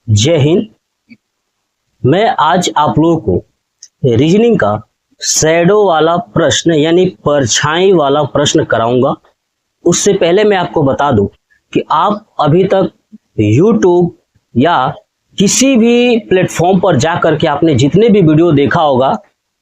जय हिंद। मैं आज आप लोगों को रीजनिंग का शैडो वाला प्रश्न यानी परछाई वाला प्रश्न कराऊंगा। उससे पहले मैं आपको बता दूं कि आप अभी तक YouTube या किसी भी प्लेटफॉर्म पर जा करके आपने जितने भी वीडियो देखा होगा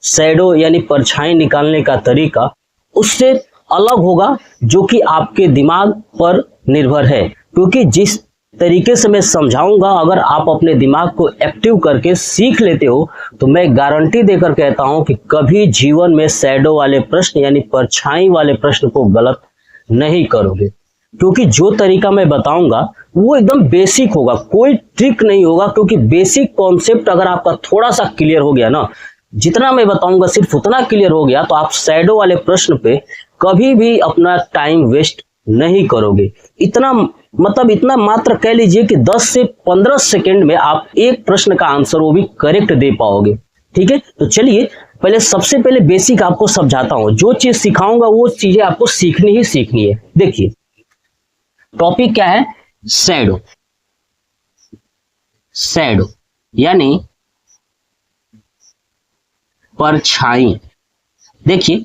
शैडो यानी परछाई निकालने का तरीका उससे अलग होगा, जो कि आपके दिमाग पर निर्भर है। क्योंकि जिस तरीके से मैं समझाऊंगा, अगर आप अपने दिमाग को एक्टिव करके सीख लेते हो तो मैं गारंटी देकर कहता हूं कि कभी जीवन में शैडो वाले प्रश्न यानी परछाई वाले प्रश्न को गलत नहीं करोगे। क्योंकि जो तरीका मैं बताऊंगा वो एकदम बेसिक होगा, कोई ट्रिक नहीं होगा। क्योंकि बेसिक कॉन्सेप्ट अगर आपका थोड़ा सा क्लियर हो गया ना, जितना मैं बताऊंगा सिर्फ उतना क्लियर हो गया, तो आप शैडो वाले प्रश्न पे कभी भी अपना टाइम वेस्ट नहीं करोगे। इतना मात्र कह लीजिए कि 10 से 15 सेकंड में आप एक प्रश्न का आंसर वो भी करेक्ट दे पाओगे। ठीक है, तो चलिए सबसे पहले बेसिक आपको समझाता हूं। जो चीज सिखाऊंगा वो चीजें आपको सीखनी ही सीखनी है। देखिए टॉपिक क्या है, शैडो। शैडो यानी परछाई। देखिए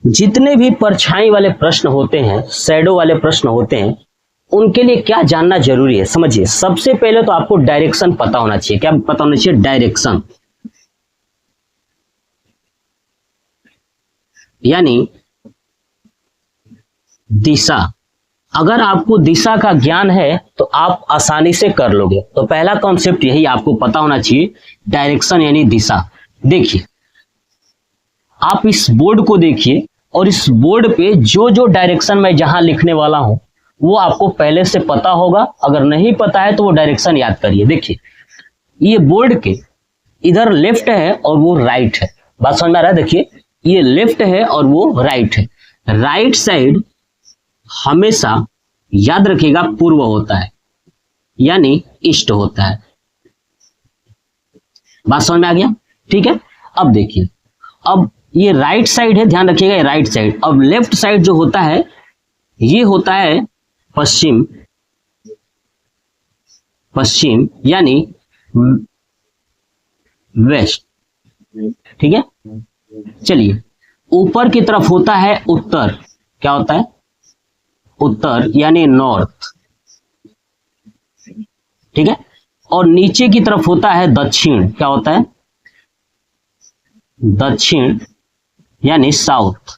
जितने भी परछाई वाले प्रश्न होते हैं, शैडो वाले प्रश्न होते हैं, उनके लिए क्या जानना जरूरी है समझिए। सबसे पहले तो आपको डायरेक्शन पता होना चाहिए। क्या पता होना चाहिए? डायरेक्शन यानी दिशा। अगर आपको दिशा का ज्ञान है तो आप आसानी से कर लोगे। तो पहला कॉन्सेप्ट यही आपको पता होना चाहिए, डायरेक्शन यानी दिशा। देखिए आप इस बोर्ड को देखिए और इस बोर्ड पे जो जो डायरेक्शन मैं जहां लिखने वाला हूं वो आपको पहले से पता होगा। अगर नहीं पता है तो वो डायरेक्शन याद करिए। देखिए ये बोर्ड के इधर लेफ्ट है और वो राइट है। बात समझ में आ रहा है? देखिए ये लेफ्ट है और वो राइट है। राइट साइड हमेशा याद रखिएगा पूर्व होता है यानी ईस्ट होता है। बात समझ में आ गया? ठीक है, अब देखिए, अब ये राइट साइड है, ध्यान रखिएगा ये राइट साइड। अब लेफ्ट साइड जो होता है ये होता है पश्चिम। पश्चिम यानी वेस्ट। ठीक है, चलिए ऊपर की तरफ होता है उत्तर। क्या होता है? उत्तर यानी नॉर्थ। ठीक है, और नीचे की तरफ होता है दक्षिण। क्या होता है? दक्षिण यानी साउथ।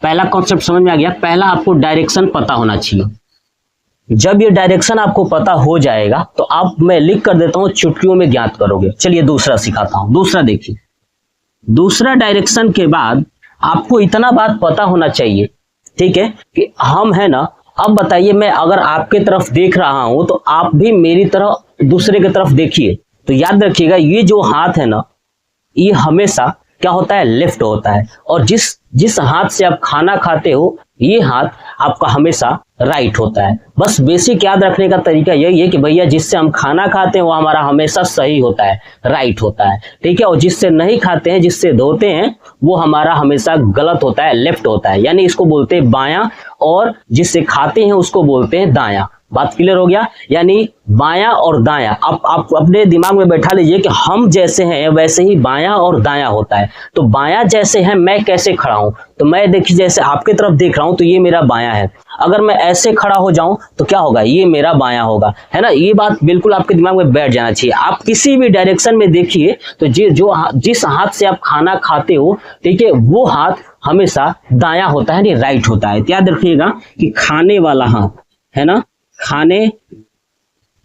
पहला कॉन्सेप्ट समझ में आ गया। पहला आपको डायरेक्शन पता होना चाहिए। जब ये डायरेक्शन आपको पता हो जाएगा तो आप, मैं लिख कर देता हूं, चुटकियों में ज्ञात करोगे। चलिए दूसरा सिखाता हूं। दूसरा देखिए, दूसरा डायरेक्शन के बाद आपको इतना बात पता होना चाहिए, ठीक है, कि हम है ना, अब बताइए मैं अगर आपके तरफ देख रहा हूं तो आप भी मेरी तरह दूसरे की तरफ देखिए। तो याद रखिएगा ये जो हाथ है ना, ये हमेशा क्या होता है? लेफ्ट होता है। और जिस हाथ से आप खाना खाते हो ये हाथ आपका हमेशा राइट होता है। बस बेसिक याद रखने का तरीका यही है कि भैया जिससे हम खाना खाते हैं वो हमारा हमेशा सही होता है, राइट होता है। ठीक है, और जिससे नहीं खाते हैं, जिससे धोते हैं, वो हमारा हमेशा गलत होता है, लेफ्ट होता है। यानी इसको बोलते हैं बायां, और जिससे खाते हैं उसको बोलते हैं दायां। बात क्लियर हो गया? यानी बायां और दायां। आप अपने दिमाग में बैठा लीजिए कि हम जैसे हैं वैसे ही बायां और दायां होता है। तो बायां जैसे है, मैं कैसे खड़ा हूं, तो मैं देखिए जैसे आपके तरफ देख रहा हूं तो ये मेरा बायां है। अगर मैं ऐसे खड़ा हो जाऊं तो क्या होगा? ये मेरा बायां होगा, है ना। ये बात बिल्कुल आपके दिमाग में बैठ जाना चाहिए। आप किसी भी डायरेक्शन में देखिए तो जिस हाथ से आप खाना खाते हो, ठीक है, वो हाथ हमेशा दायां होता है, नहीं राइट होता है। याद रखिएगा कि खाने वाला हाथ है ना, खाने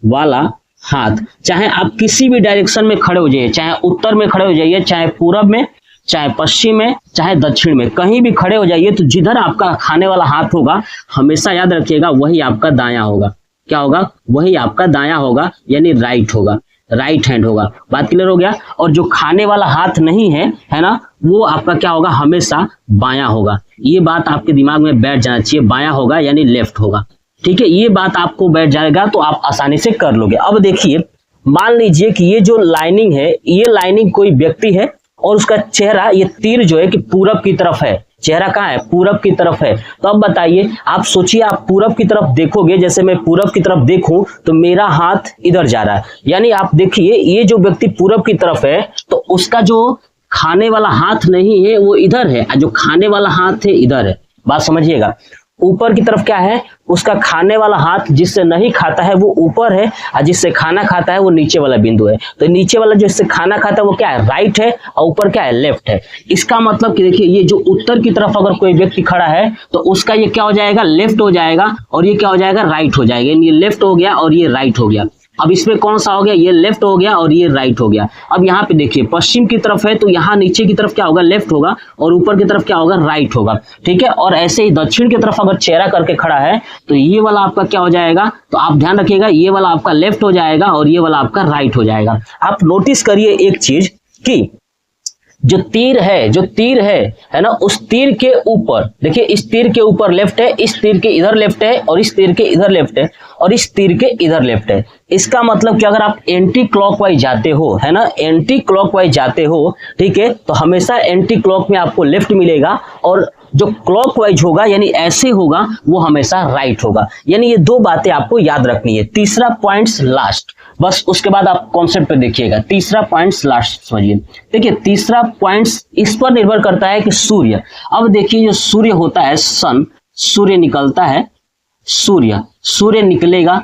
वाला हाथ, चाहे आप किसी भी डायरेक्शन में खड़े हो जाइए, चाहे उत्तर में खड़े हो जाइए, चाहे पूरब में, चाहे पश्चिम में, चाहे दक्षिण में, कहीं भी खड़े हो जाइए, तो जिधर आपका खाने वाला हाथ होगा हमेशा याद रखिएगा वही आपका दायां होगा। क्या होगा? वही आपका दायां होगा, यानी राइट होगा, राइट हैंड होगा। बात क्लियर हो गया? और जो खाने वाला हाथ नहीं है, है ना, वो आपका क्या होगा? हमेशा बायां होगा। ये बात आपके दिमाग में बैठ जाना चाहिए, बायां होगा यानी लेफ्ट होगा। ठीक है, ये बात आपको बैठ जाएगा तो आप आसानी से कर लोगे। अब देखिए, मान लीजिए कि ये जो लाइनिंग है, ये लाइनिंग कोई व्यक्ति है और उसका चेहरा, ये तीर जो है कि पूरब की तरफ है, चेहरा कहाँ है, पूरब की तरफ है। तो अब बताइए, आप सोचिए, आप पूरब की तरफ देखोगे, जैसे मैं पूरब की तरफ देखूं तो मेरा हाथ इधर जा रहा है, यानी आप देखिए ये जो व्यक्ति पूरब की तरफ है तो उसका जो खाने वाला हाथ नहीं है वो इधर है, जो खाने वाला हाथ है इधर है। बात समझिएगा, ऊपर की तरफ क्या है, उसका खाने वाला हाथ जिससे नहीं खाता है वो ऊपर है, और जिससे खाना खाता है वो नीचे वाला बिंदु है। तो नीचे वाला जिससे खाना खाता है वो क्या है, राइट है, और ऊपर क्या है, लेफ्ट है। इसका मतलब कि देखिए, ये जो उत्तर की तरफ अगर कोई व्यक्ति खड़ा है तो उसका ये क्या हो जाएगा, लेफ्ट हो जाएगा, और ये क्या हो जाएगा, राइट हो जाएगा। ये लेफ्ट हो गया और ये राइट हो गया। अब इसमें कौन सा हो गया, ये लेफ्ट हो गया और ये राइट हो गया। अब यहाँ पे देखिए, पश्चिम की तरफ है तो यहाँ नीचे की तरफ क्या होगा, लेफ्ट होगा, और ऊपर की तरफ क्या होगा, राइट होगा। ठीक है, और ऐसे ही दक्षिण की तरफ अगर चेहरा करके खड़ा है तो ये वाला आपका क्या हो जाएगा, तो आप ध्यान रखिएगा, ये वाला आपका लेफ्ट हो जाएगा और ये वाला आपका राइट हो जाएगा। आप नोटिस करिए एक चीज कि जो तीर है ना, उस तीर के ऊपर देखिए, इस तीर के ऊपर लेफ्ट है, इस तीर के इधर लेफ्ट है, और इस तीर के इधर लेफ्ट है, और इस तीर के इधर लेफ्ट है। इसका मतलब कि अगर आप एंटी क्लॉकवाइज जाते हो, है ना, एंटी क्लॉकवाइज जाते हो, ठीक है, तो हमेशा एंटी क्लॉक में आपको लेफ्ट मिलेगा, और जो क्लॉकवाइज होगा यानी ऐसे होगा वो हमेशा राइट होगा। यानी ये दो बातें आपको याद रखनी है। तीसरा पॉइंट्स लास्ट, बस उसके बाद आप कॉन्सेप्ट पे देखिएगा। तीसरा पॉइंट्स लास्ट समझिए। देखिए, तीसरा पॉइंट्स इस पर निर्भर करता है कि सूर्य, अब देखिए जो सूर्य होता है, सन, सूर्य निकलता है, सूर्य निकलेगा,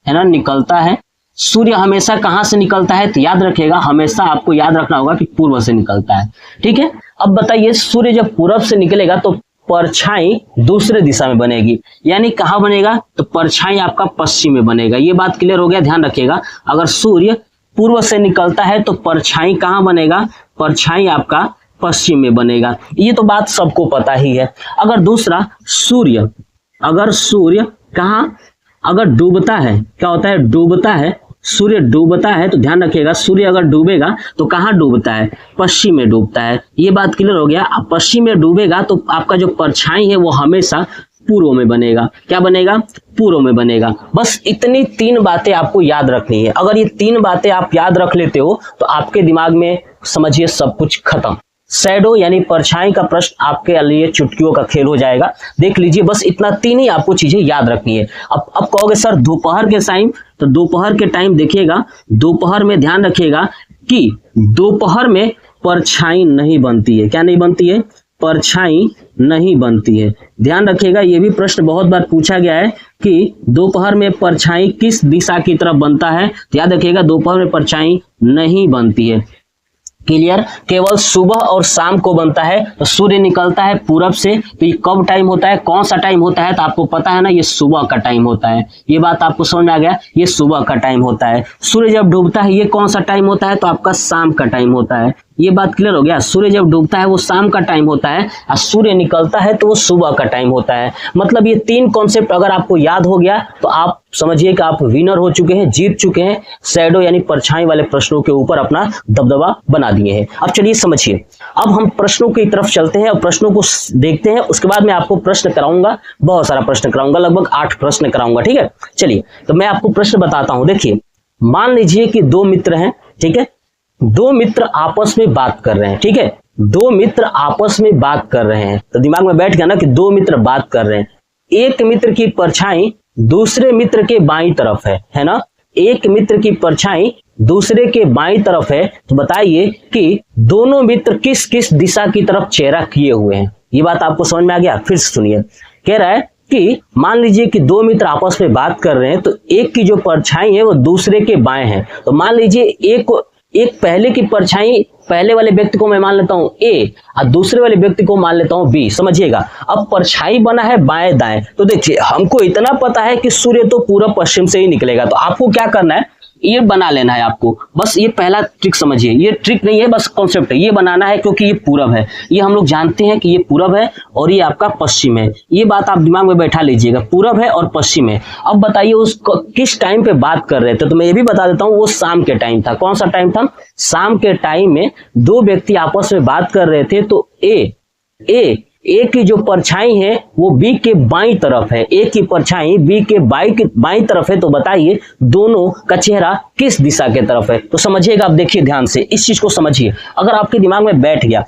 है ना, निकलता है। सूर्य हमेशा कहां से निकलता है, तो याद रखिएगा, हमेशा आपको याद रखना होगा कि पूर्व से निकलता है। ठीक है, अब बताइए, सूर्य जब पूरब से निकलेगा तो परछाई दूसरे दिशा में बनेगी, यानी कहां बनेगा, तो परछाई आपका पश्चिम में बनेगा। ये बात क्लियर हो गया, ध्यान रखिएगा। अगर सूर्य पूर्व से निकलता है तो परछाई कहां बनेगा, परछाई आपका पश्चिम में बनेगा। ये तो बात सबको पता ही है। अगर दूसरा, अगर सूर्य कहां, अगर डूबता है, क्या होता है, डूबता है, सूर्य डूबता है, तो ध्यान रखिएगा, सूर्य अगर डूबेगा तो कहां डूबता है, पश्चिम में डूबता है। ये बात क्लियर हो गया। अब पश्चिम में डूबेगा तो आपका जो परछाई है वो हमेशा पूर्व में बनेगा। क्या बनेगा, पूर्व में बनेगा। बस इतनी तीन बातें आपको याद रखनी है। अगर ये तीन बातें आप याद रख लेते हो तो आपके दिमाग में समझिए सब कुछ खत्म। शैडो यानी परछाई का प्रश्न आपके लिए चुटकियों का खेल हो जाएगा। देख लीजिए, बस इतना तीन ही आपको चीजें याद रखनी है। अब कहोगे सर दोपहर के टाइम, तो दोपहर के टाइम देखिएगा, दोपहर में ध्यान रखिएगा कि दोपहर में परछाई नहीं बनती है। क्या नहीं बनती है, परछाई नहीं बनती है। ध्यान रखिएगा, ये भी प्रश्न बहुत बार पूछा गया है कि दोपहर में परछाई किस दिशा की तरफ बनता है। तो याद रखिएगा, दोपहर में परछाई नहीं बनती है। क्लियर, केवल सुबह और शाम को बनता है। तो सूर्य निकलता है पूरब से, तो ये कब टाइम होता है, कौन सा टाइम होता है, तो आपको पता है ना, ये सुबह का टाइम होता है। ये बात आपको समझ में आ गया, ये सुबह का टाइम होता है। सूर्य जब डूबता है ये कौन सा टाइम होता है, तो आपका शाम का टाइम होता है। ये बात क्लियर हो गया। सूर्य जब डूबता है वो शाम का टाइम होता है, और सूर्य निकलता है तो वो सुबह का टाइम होता है। मतलब ये तीन कॉन्सेप्ट अगर आपको याद हो गया तो आप समझिए कि आप विनर हो चुके हैं, जीत चुके हैं। शैडो यानी परछाई वाले प्रश्नों के ऊपर अपना दबदबा बना दिए हैं। अब चलिए समझिए, अब हम प्रश्नों की तरफ चलते हैं और प्रश्नों को देखते हैं। उसके बाद मैं आपको प्रश्न कराऊंगा, बहुत सारा प्रश्न कराऊंगा, लगभग 8 प्रश्न कराऊंगा। ठीक है, चलिए तो मैं आपको प्रश्न बताता हूं। देखिए, मान लीजिए कि दो मित्र हैं, ठीक है, दो मित्र आपस में बात कर रहे हैं। ठीक है, दो मित्र आपस में बात कर रहे हैं, तो दिमाग में बैठ गया ना कि दो मित्र बात कर रहे हैं। एक मित्र की परछाई दूसरे मित्र के बाईं तरफ है ना, एक मित्र की परछाई दूसरे के बाईं तरफ है। तो बताइए कि दोनों मित्र किस किस दिशा की तरफ चेहरा किए हुए हैं। ये बात आपको समझ में आ गया। फिर सुनिए, कह रहा है कि मान लीजिए कि दो मित्र आपस में बात कर रहे हैं, तो एक की जो परछाई है वो दूसरे के बाएं है। तो मान लीजिए एक पहले की परछाई, पहले वाले व्यक्ति को मैं मान लेता हूं ए, और दूसरे वाले व्यक्ति को मान लेता हूं बी। समझिएगा, अब परछाई बना है बाएं दाएं। तो देखिए, हमको इतना पता है कि सूर्य तो पूरब पश्चिम से ही निकलेगा। तो आपको क्या करना है, ये बना लेना है आपको। बस ये पहला ट्रिक समझिए, ये ट्रिक नहीं है, बस कॉन्सेप्ट है। ये बनाना है क्योंकि ये पूरब है, ये हम लोग जानते हैं कि ये पूरब है और ये आपका पश्चिम है। ये बात आप दिमाग में बैठा लीजिएगा, पूरब है और पश्चिम है। अब बताइए उसको किस टाइम पे बात कर रहे थे, तो मैं ये भी बता देता हूँ, वो शाम के टाइम था। कौन सा टाइम था, शाम के टाइम में दो व्यक्ति आपस में बात कर रहे थे। तो ए की जो परछाई है वो बी के बाईं तरफ है, ए की परछाई बी के बाईं तरफ है। तो बताइए दोनों का चेहरा किस दिशा के तरफ है। तो समझिएगा, आप देखिए ध्यान से इस चीज को समझिए। अगर आपके दिमाग में बैठ गया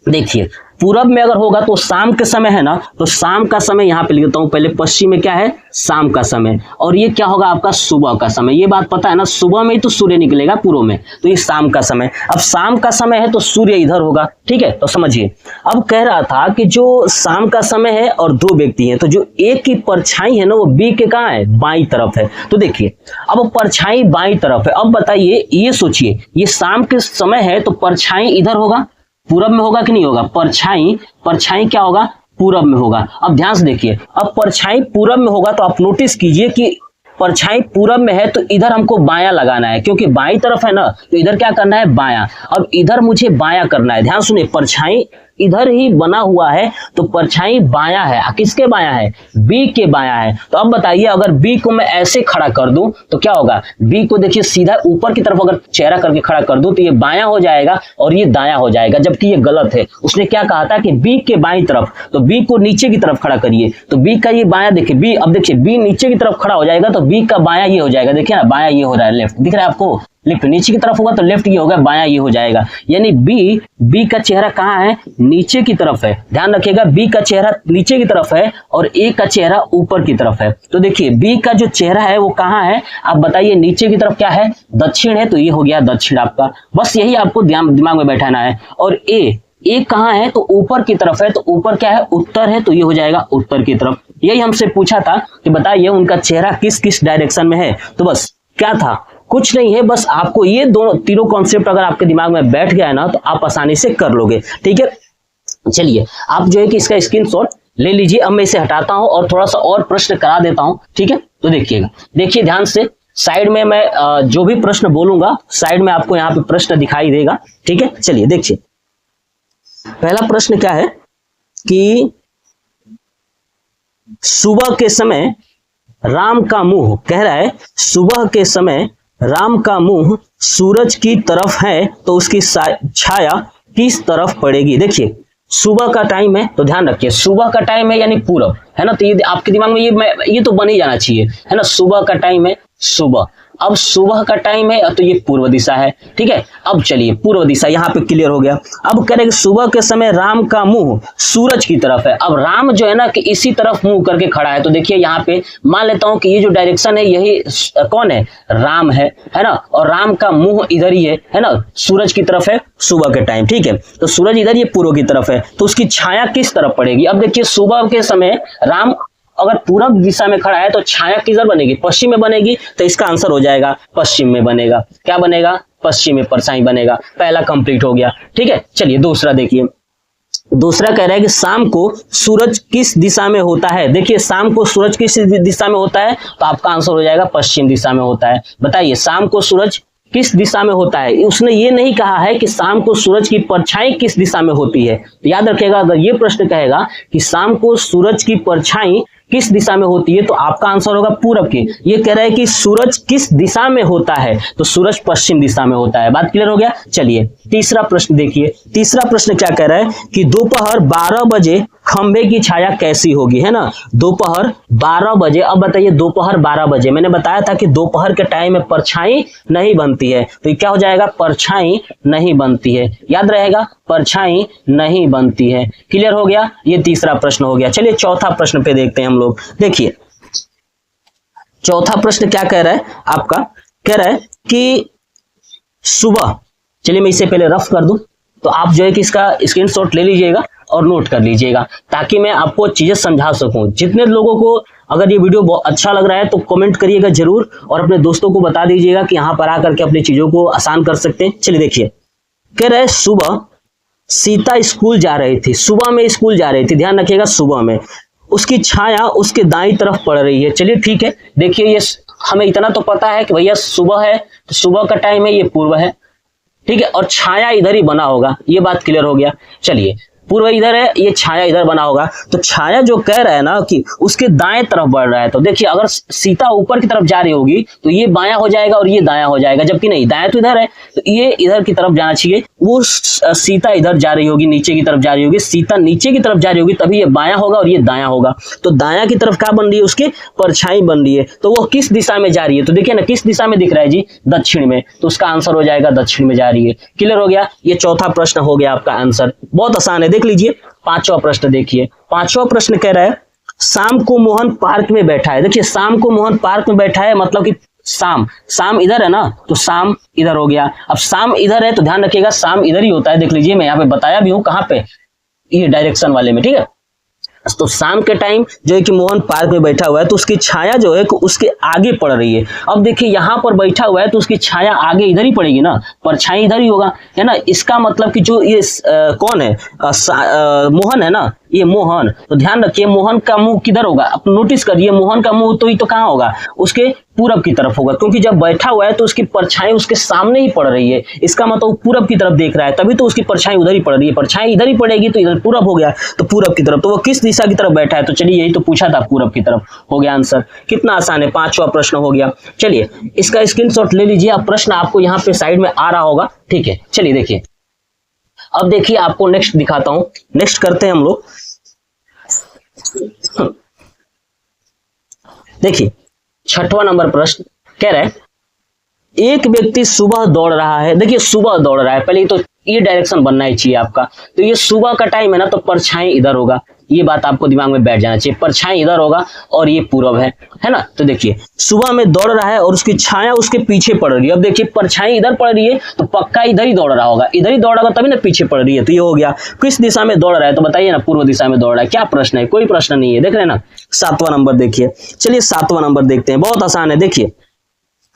देखिए पूरब में अगर होगा तो शाम के समय है ना, तो शाम का समय यहाँ पे लिखता हूँ, पहले पश्चिम में क्या है, शाम का समय, और ये क्या होगा आपका सुबह का समय। ये बात पता है ना, सुबह में ही तो सूर्य निकलेगा पूर्व में, तो ये शाम का समय। अब शाम का समय है तो सूर्य इधर होगा, ठीक है। तो समझिए, अब कह रहा था कि जो शाम का समय है और दो व्यक्ति हैं, तो जो एक की परछाई है ना वो बी के कहाँ है, बाई तरफ है। तो देखिए अब परछाई बाई तरफ है, अब बताइए, ये सोचिए ये शाम के समय है तो परछाई इधर होगा, पूरब में होगा कि नहीं होगा, परछाई क्या होगा, पूरब में होगा। अब ध्यान से देखिए, अब परछाई पूरब में होगा तो आप नोटिस कीजिए कि परछाई पूरब में है तो इधर हमको बायां लगाना है, क्योंकि बाई तरफ है ना, तो इधर क्या करना है, बायां। अब इधर मुझे बायां करना है, ध्यान सुनिए, परछाई इधर ही बना हुआ है तो परछाई बायां है। किसके बायां है, बी के बायां है। तो अब बताइए अगर बी को मैं ऐसे खड़ा कर दूं तो क्या होगा, बी को देखिए सीधा ऊपर की तरफ अगर चेहरा करके खड़ा कर दूं तो ये बायां हो जाएगा और ये दायां हो जाएगा, जबकि ये गलत है। उसने क्या कहा था कि बी के बाईं तरफ, तो बी को नीचे की तरफ खड़ा करिए, तो बी का ये बायां देखिए, बी अब देखिए बी नीचे की तरफ खड़ा हो जाएगा तो बी का बायां ये हो जाएगा, देखिए ना बायां ये हो रहा है, लेफ्ट दिख रहा है आपको, लेफ्ट नीचे की तरफ होगा तो लेफ्ट ये होगा, बायां ये हो जाएगा। यानी बी का चेहरा कहाँ है, नीचे की तरफ है। ध्यान रखिएगा, बी का चेहरा नीचे की तरफ है और ए का चेहरा ऊपर की तरफ है। तो देखिए बी का जो चेहरा है वो कहाँ है, आप बताइए, नीचे की तरफ क्या है, दक्षिण है, तो ये हो गया दक्षिण आपका। बस यही आपको दिमाग में बैठाना है। और ए कहाँ है, तो ऊपर की तरफ है, तो ऊपर क्या है, उत्तर है, तो ये हो जाएगा उत्तर की तरफ। यही हमसे पूछा था कि बताइए उनका चेहरा किस किस डायरेक्शन में है। तो बस क्या था, कुछ नहीं है, बस आपको ये तीनों कॉन्सेप्ट अगर आपके दिमाग में बैठ गया है ना तो आप आसानी से कर लोगे, ठीक है। चलिए आप जो है कि इसका स्क्रीनशॉट ले लीजिए। अब मैं इसे हटाता हूं और थोड़ा सा और प्रश्न करा देता हूं, ठीक है। तो देखिएगा, देखिए ध्यान से, साइड में मैं जो भी प्रश्न बोलूंगा साइड में आपको यहाँ पे प्रश्न दिखाई देगा, ठीक है। चलिए देखिए, पहला प्रश्न क्या है कि सुबह के समय राम का मुंह, कह रहा है सुबह के समय राम का मुंह सूरज की तरफ है तो उसकी छाया किस तरफ पड़ेगी। देखिए सुबह का टाइम है तो ध्यान रखिए, सुबह का टाइम है यानी पूरब है ना, तो ये आपके दिमाग में ये तो बन ही जाना चाहिए, है ना। सुबह का टाइम है, सुबह, अब सुबह का टाइम है तो ये पूर्व दिशा है, ठीक है। अब चलिए पूर्व दिशा यहाँ पे क्लियर हो गया। अब कह रहे कि सुबह के समय राम का मुंह सूरज की तरफ है। अब राम जो है ना कि इसी तरफ मुंह करके खड़ा है, तो देखिए यहाँ पे मान लेता हूं कि ये जो डायरेक्शन है यही कौन है, राम है ना, और राम का मुंह इधर ही है ना, सूरज की तरफ है सुबह के टाइम, ठीक है। तो सूरज इधर, ये पूर्व की तरफ है, तो उसकी छाया किस तरफ पड़ेगी। अब देखिए सुबह के समय राम अगर पूरब दिशा में खड़ा है तो छाया किधर बनेगी, पश्चिम में बनेगी, तो इसका आंसर हो जाएगा पश्चिम में बनेगा। क्या बनेगा, पश्चिम में परछाई बनेगा। पहला कंप्लीट हो गया, ठीक है। चलिए दूसरा देखिए, दूसरा कह रहा है कि शाम को सूरज किस दिशा में होता है। देखिए शाम को सूरज किस दिशा में होता है, तो आपका आंसर हो जाएगा पश्चिम दिशा में होता है। बताइए शाम को सूरज किस दिशा में होता है, उसने ये नहीं कहा है कि शाम को सूरज की परछाई किस दिशा में होती है। तो याद रखिएगा, अगर ये प्रश्न कहेगा कि शाम को सूरज की परछाई किस दिशा में होती है तो आपका आंसर होगा पूरब की। ये कह रहा है कि सूरज किस दिशा में होता है, तो सूरज पश्चिम दिशा में होता है। बात क्लियर हो गया। चलिए तीसरा प्रश्न देखिए, तीसरा प्रश्न क्या कह रहा है कि दोपहर 12 बजे खंभे की छाया कैसी होगी, है ना। दोपहर 12 बजे, अब बताइए दोपहर 12 बजे, मैंने बताया था कि दोपहर के टाइम में परछाई नहीं बनती है, तो ये क्या हो जाएगा, परछाई नहीं बनती है। याद रहेगा, परछाई नहीं बनती है। क्लियर हो गया, ये तीसरा प्रश्न हो गया। चलिए चौथा प्रश्न पे देखते हैं हम लोग। देखिए चौथा प्रश्न क्या कह रहा है आपका, कह रहा है कि सुबह, चलिए मैं इसे पहले रफ कर दूं, तो आप जो है कि इसका स्क्रीनशॉट ले लीजिएगा और नोट कर लीजिएगा, ताकि मैं आपको चीजें समझा सकूं। जितने लोगों को अगर ये वीडियो बहुत अच्छा लग रहा है तो कमेंट करिएगा जरूर, और अपने दोस्तों को बता दीजिएगा कि यहाँ पर आकर के अपनी चीजों को आसान कर सकते हैं। चलिए देखिए, कह रहे सुबह सीता स्कूल जा रही थी, सुबह में स्कूल जा रही थी, ध्यान रखिएगा सुबह में, उसकी छाया उसके दाईं तरफ पड़ रही है। चलिए ठीक है, देखिए ये हमें इतना तो पता है कि भैया सुबह है तो सुबह का टाइम है, ये पूर्व है, ठीक है, और छाया इधर ही बना होगा, ये बात क्लियर हो गया। चलिए पूर्व इधर है, ये छाया इधर बना होगा, तो छाया जो कह रहा है ना कि उसके दाएं तरफ बढ़ रहा है, तो देखिए अगर सीता ऊपर की तरफ जा रही होगी तो ये बायां हो जाएगा और ये दायां हो जाएगा, जबकि नहीं, दायां तो इधर है तो ये इधर की तरफ जाना चाहिए। वो सीता इधर जा रही होगी, नीचे की तरफ जा रही होगी, सीता नीचे की तरफ जा रही होगी, तभी ये बायां होगा और ये दायां होगा। तो दायां की तरफ क्या बन रही है, उसकी परछाई बन रही है, तो वो किस दिशा में जा रही है, तो देखिए ना किस दिशा में दिख रहा है जी, दक्षिण में, तो उसका आंसर हो जाएगा दक्षिण में जा रही है। क्लियर हो गया, ये चौथा प्रश्न हो गया आपका आंसर, बहुत आसान है। देख लीजिए पांचवा प्रश्न, देखिए पांचवा प्रश्न कह रहा है शाम को मोहन पार्क में बैठा है। देखिए शाम को मोहन पार्क में बैठा है, मतलब कि शाम इधर है ना, तो शाम इधर हो गया। अब शाम इधर है तो ध्यान रखिएगा शाम इधर ही होता है, देख लीजिए मैं यहाँ पे बताया भी हूं कहाँ पे, ये डायरेक्शन वाले में, ठीक है। तो शाम के टाइम जो है कि मोहन पार्क में बैठा हुआ है, तो उसकी छाया जो है उसके आगे पड़ रही है। अब देखिए यहाँ पर बैठा हुआ है तो उसकी छाया आगे इधर ही पड़ेगी ना, परछाई इधर ही होगा, है ना। इसका मतलब कि जो ये कौन है, मोहन है ना, ये मोहन, तो ध्यान रखिए मोहन का मुंह किधर होगा, आप नोटिस करिए मोहन का मुंह तो कहाँ होगा, उसके पूरब की तरफ होगा, क्योंकि जब बैठा हुआ है तो उसकी परछाई उसके सामने ही पड़ रही है। इसका मतलब पूरब की तरफ देख रहा है, तभी तो उसकी परछाई उधर ही पड़ रही है, परछाई इधर ही पड़ेगी तो इधर पूरब हो गया, तो पूरब की तरफ, तो वो किस दिशा की तरफ बैठा है, तो चलिए यही तो पूछा था, पूरब की तरफ हो गया आंसर। कितना आसान है, पांचवा प्रश्न हो गया। चलिए इसका स्क्रीनशॉट ले लीजिए, अब प्रश्न आपको यहाँ पे साइड में आ रहा होगा, ठीक है। चलिए देखिए, अब देखिए आपको नेक्स्ट दिखाता हूं, नेक्स्ट करते हैं हम लोग। देखिए छठवां नंबर प्रश्न कह रहा है एक व्यक्ति सुबह दौड़ रहा है। देखिए सुबह दौड़ रहा है, पहले तो ये डायरेक्शन बनना ही चाहिए आपका, तो ये सुबह का टाइम है ना, तो परछाई इधर होगा, ये बात आपको दिमाग में बैठ जाना चाहिए, परछाई इधर होगा और ये पूरब है ना। तो देखिए सुबह में दौड़ रहा है और उसकी छाया उसके पीछे पड़ रही है। अब देखिए परछाई इधर पड़ रही है तो पक्का इधर ही दौड़ रहा होगा, इधर ही दौड़ा होगा तभी ना पीछे पड़ रही है, तो ये हो गया। किस दिशा में दौड़ रहा है, तो बताइए ना, पूर्व दिशा में दौड़ रहा है। क्या प्रश्न है, कोई प्रश्न नहीं है, देख रहे हैं ना। सातवां नंबर देखिए, चलिए सातवां नंबर देखते हैं, बहुत आसान है। देखिए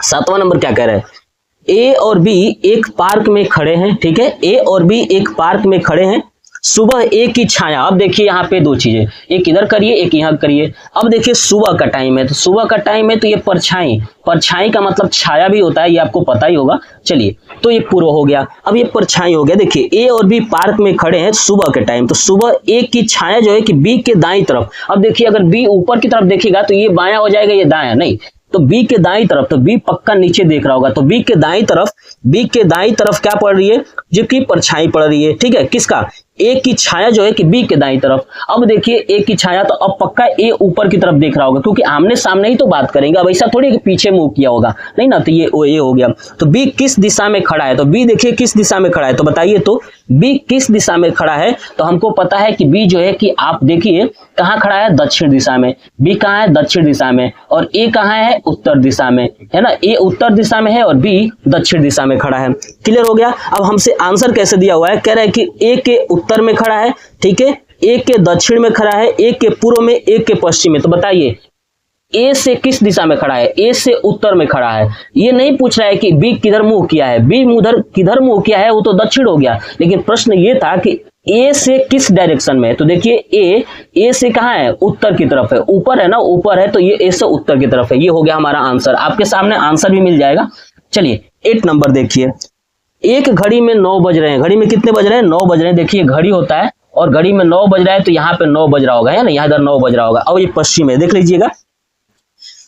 सातवां नंबर क्या कह रहा है, ए और बी एक पार्क में खड़े हैं, ठीक है, ए और बी एक पार्क में खड़े हैं, सुबह ए की छाया, अब देखिए यहाँ पे दो चीजें, एक इधर करिए एक यहाँ करिए। अब देखिए सुबह का टाइम है, तो सुबह का टाइम है तो ये परछाई का मतलब छाया भी होता है, ये आपको पता ही होगा। चलिए तो ये पूर्व हो गया, अब ये परछाई हो गया। देखिए ए और बी पार्क में खड़े हैं सुबह के टाइम, तो सुबह ए की छाया जो है कि बी के दाईं तरफ। अब देखिए अगर बी ऊपर की तरफ देखेगा तो ये बायां हो जाएगा, ये दायां नहीं, तो बी के दाईं तरफ, तो बी पक्का नीचे देख रहा होगा, तो बी के दाईं तरफ क्या पड़ रही है, जो कि परछाई पड़ रही है, ठीक है। किसका, ए की छाया जो है कि बी के दाईं तरफ। अब देखिए ए की छाया, तो अब पक्का ए ऊपर की तरफ देख रहा होगा, क्योंकि आमने सामने ही तो बात करेंगे, अब ऐसा थोड़ी कि पीछे मुंह किया होगा, नहीं ना, तो ये ए हो गया। तो बी किस दिशा में खड़ा है, तो बी देखिए किस दिशा में खड़ा है, तो बताइए तो बी किस दिशा में खड़ा है। तो हमको पता है कि बी जो है कि आप देखिए कहाँ खड़ा है, दक्षिण दिशा में, बी कहाँ है, दक्षिण दिशा में, और ए कहाँ है, उत्तर दिशा में, है ना। ए उत्तर दिशा में है और बी दक्षिण दिशा में खड़ा है। क्लियर हो गया। अब हमसे आंसर कैसे दिया हुआ है, कह रहा है कि ए के उत्तर में खड़ा है, ठीक है, ए के दक्षिण में खड़ा है, ए के पूर्व में, ए के पश्चिम में। तो बताइए ए से किस दिशा में खड़ा है, ए से उत्तर में खड़ा है। ये नहीं पूछ रहा है कि बी किधर मुंह किया है, बी किधर मुंह किया है, वो तो दक्षिण हो गया, लेकिन प्रश्न ये था कि ए से किस डायरेक्शन में है। तो देखिए ए से कहाँ है, उत्तर की तरफ है, ऊपर है ना, ऊपर है, तो ये ए से उत्तर की तरफ है। ये हो गया हमारा आंसर, आपके सामने आंसर भी मिल जाएगा। चलिए 8 नंबर देखिए, एक घड़ी में 9 बज रहे हैं, घड़ी में कितने बज रहे हैं, 9 बज रहे हैं। देखिए घड़ी होता है और घड़ी में 9 बज रहा है, तो यहाँ पे 9 बज रहा होगा, है ना, यहाँ इधर 9 बज रहा होगा। अब ये पश्चिम है, देख लीजिएगा,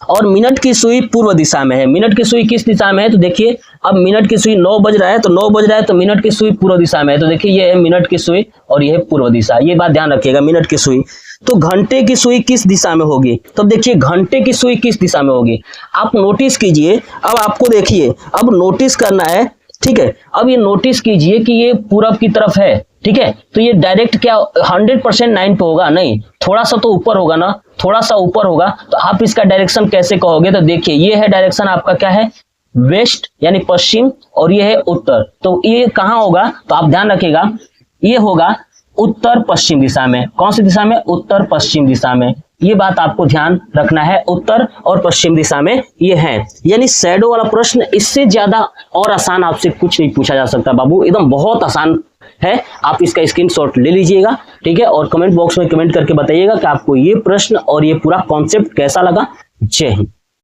और मिनट की सुई पूर्व दिशा में है। मिनट की सुई किस दिशा में है, तो देखिए अब मिनट की सुई 9 बज रहा है, तो 9 बज रहा है तो मिनट की सुई पूर्व दिशा में है, तो देखिए ये है मिनट की सुई और ये है पूर्व दिशा, ये बात ध्यान रखिएगा, मिनट की सुई। तो घंटे की सुई किस दिशा में होगी, तो देखिए घंटे की सुई किस दिशा में होगी, आप नोटिस कीजिए। अब आपको देखिए, अब नोटिस करना है, ठीक है। अब ये नोटिस कीजिए कि ये पूरब की तरफ है, ठीक है, तो ये डायरेक्ट क्या 100% 9 पे होगा, नहीं, थोड़ा सा तो ऊपर होगा ना, थोड़ा सा ऊपर होगा, तो आप इसका डायरेक्शन कैसे कहोगे, तो देखिए ये है डायरेक्शन आपका, क्या है, वेस्ट यानी पश्चिम, और ये है उत्तर, तो ये कहाँ होगा, तो आप ध्यान रखिएगा, ये होगा उत्तर पश्चिम दिशा में। कौन सी दिशा में, उत्तर पश्चिम दिशा में, ये बात आपको ध्यान रखना है, उत्तर और पश्चिम दिशा में ये है। यानी शैडो वाला प्रश्न इससे ज्यादा और आसान आपसे कुछ नहीं पूछा जा सकता बाबू, एकदम बहुत आसान है। आप इसका स्क्रीनशॉट ले लीजिएगा, ठीक है, और कमेंट बॉक्स में कमेंट करके बताइएगा कि आपको ये प्रश्न और ये पूरा कॉन्सेप्ट कैसा लगा। जय हिंद।